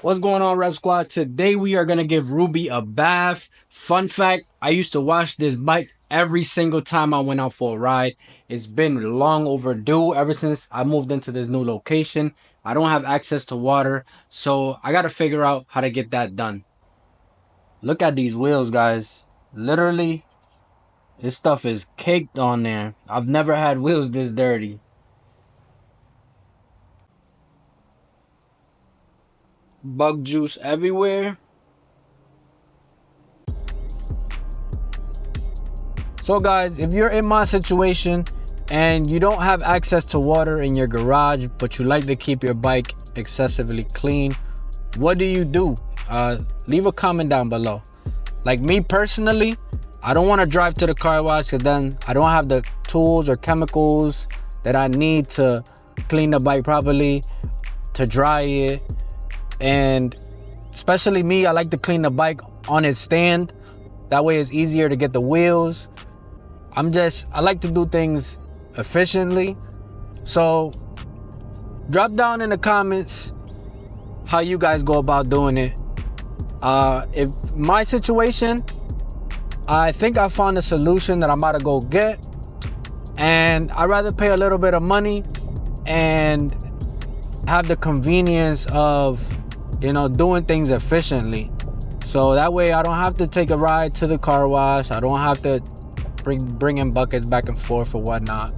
What's going on, Rev Squad? Today we are going to give Ruby a bath. Fun fact, I used to wash this bike every single time I went out for a ride. It's been long overdue ever since I moved into this new location. I don't have access to water, so I got to figure out how to get that done. Look at these wheels, guys. Literally, this stuff is caked on there. I've never had wheels this dirty. Bug juice everywhere. So guys, if you're in my situation and you don't have access to water in your garage, but you like to keep your bike excessively clean, what do? Leave a comment down below. Like me personally, I don't want to drive to the car wash because then I don't have the tools or chemicals that I need to clean the bike properly, to dry it. And especially me, I like to clean the bike on its stand. That way it's easier to get the wheels. I like to do things efficiently. So drop down in the comments how you guys go about doing it. If my situation, I think I found a solution that I'm about to go get, and I'd rather pay a little bit of money and have the convenience of, you know, doing things efficiently. So that way I don't have to take a ride to the car wash. I don't have to bring in buckets back and forth or whatnot.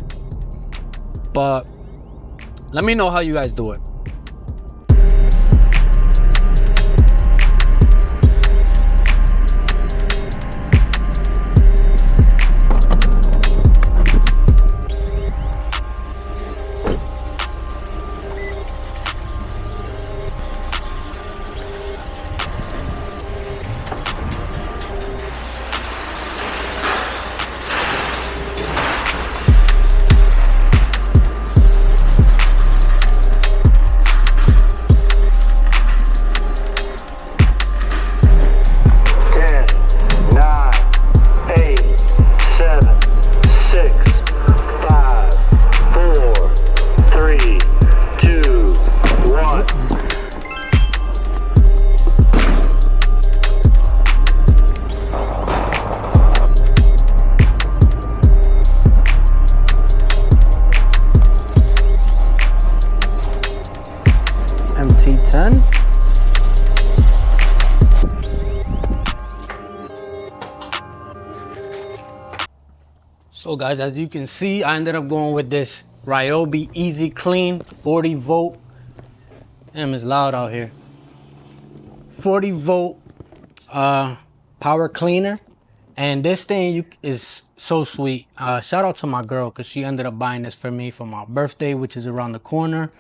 But let me know how you guys do it. MT10. So guys, as you can see, I ended up going with this Ryobi Ezclean 40 volt. Damn, it's loud out here. 40 volt power cleaner. And this thing is so sweet. Shout out to my girl, because she ended up buying this for me for my birthday, which is around the corner.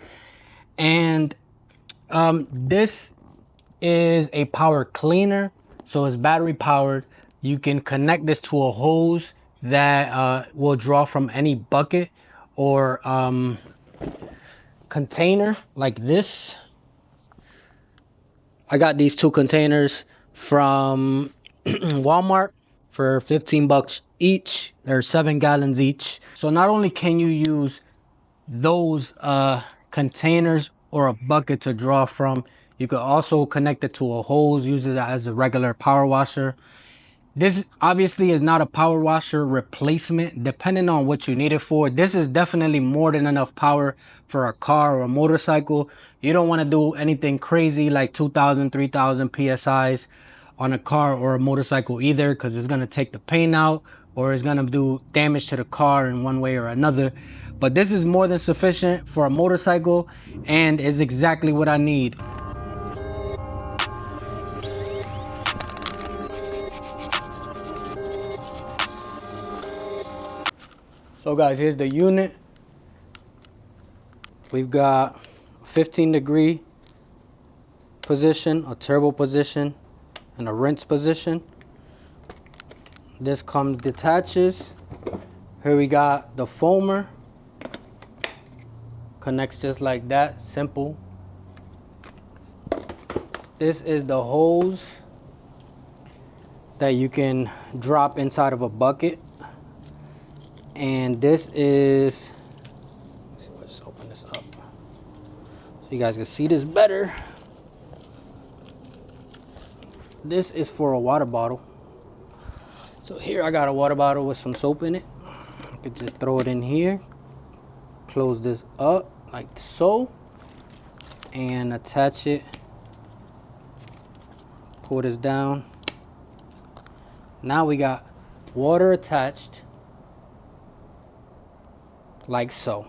And this is a power cleaner, so it's battery powered. You can connect this to a hose that will draw from any bucket or container like this. I got these two containers from Walmart for 15 bucks each. They're 7 gallons each. So not only can you use those containers or a bucket to draw from, you could also connect it to a hose, use it as a regular power washer. This obviously is not a power washer replacement, depending on what you need it for. This is definitely more than enough power for a car or a motorcycle. You don't want to do anything crazy like 2,000, 3,000 PSIs on a car or a motorcycle either, because it's going to take the paint out or it's going to do damage to the car in one way or another. But this is more than sufficient for a motorcycle and is exactly what I need. So guys, here's the unit. We've got a 15-degree position, a turbo position, and a rinse position. This comes detaches. Here we got the foamer. Connects just like that, simple. This is the hose that you can drop inside of a bucket. And this is, let's open this up so you guys can see this better. this is for a water bottle. So here I got a water bottle with some soap in it. I could just throw it in here, close this up like so, and attach it. Pull this down. Now we got water attached like so.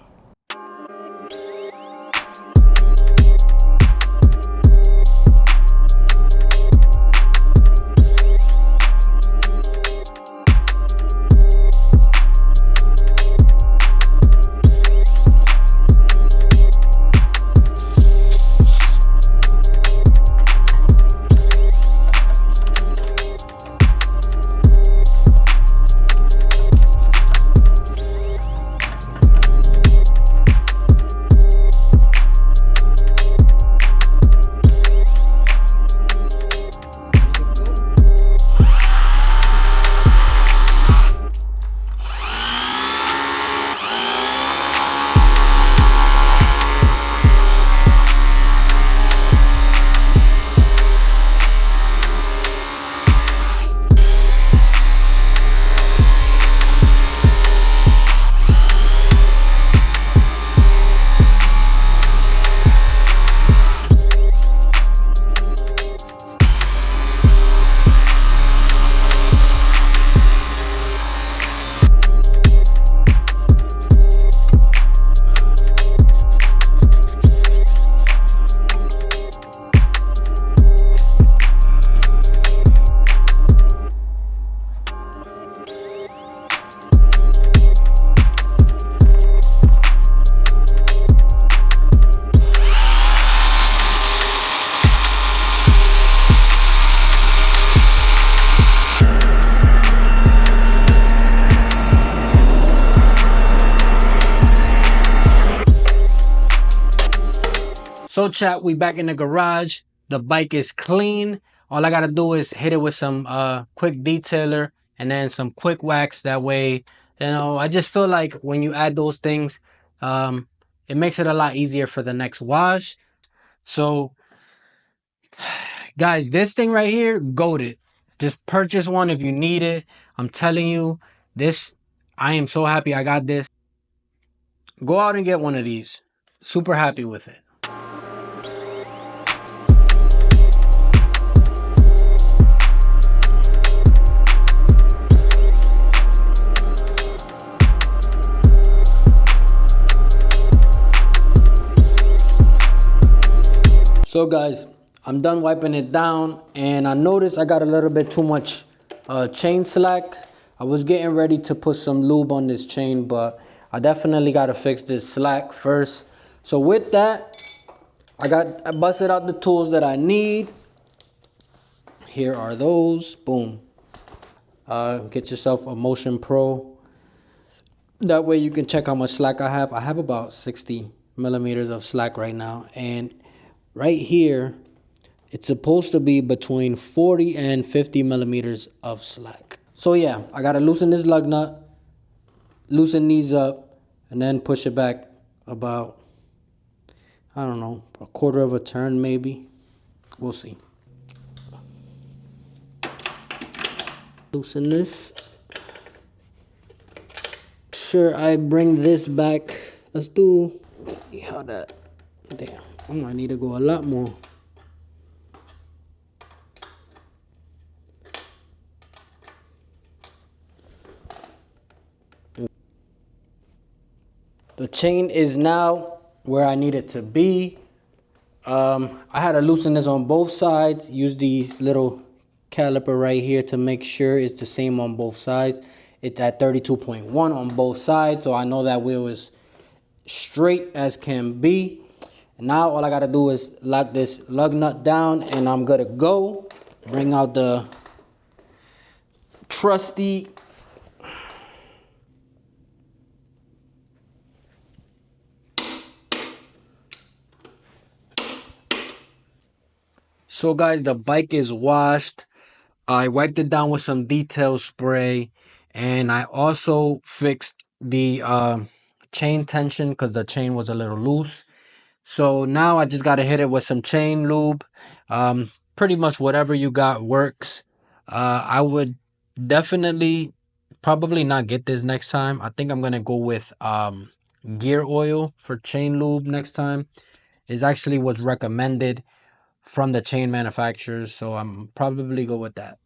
So chat, we back in the garage. The bike is clean. All I gotta do is hit it with some quick detailer and then some quick wax. That way, I just feel like when you add those things, it makes it a lot easier for the next wash. So guys, this thing right here, goated. Just purchase one if you need it. I'm telling you, this, I am so happy I got this. Go out and get one of these. Super happy with it. So guys, I'm done wiping it down, and I noticed I got a little bit too much chain slack. I was getting ready to put some lube on this chain, but I definitely got to fix this slack first. So with that, I busted out the tools that I need. Here are those. Boom. Get yourself a Motion Pro. That way you can check how much slack I have. I have about 60 millimeters of slack right now, and right here, it's supposed to be between 40 and 50 millimeters of slack. So yeah, I gotta loosen this lug nut, loosen these up, and then push it back about, I don't know, a quarter of a turn maybe. We'll see. Loosen this. Sure, I bring this back. Let's see how that, damn. I might need to go a lot more. The chain is now where I need it to be. I had to loosen this on both sides. Use these little caliper right here to make sure it's the same on both sides. It's at 32.1 on both sides, so I know that wheel is straight as can be. Now all I gotta do is lock this lug nut down, and I'm good to go. Bring out the trusty So guys, the bike is washed. I wiped it down with some detail spray, and I also fixed the chain tension because the chain was a little loose. So now I just got to hit it with some chain lube. pretty much whatever you got works. I would definitely probably not get this next time. I think I'm gonna go with gear oil for chain lube next time. Is actually what's recommended from the chain manufacturers, so I'm probably go with that.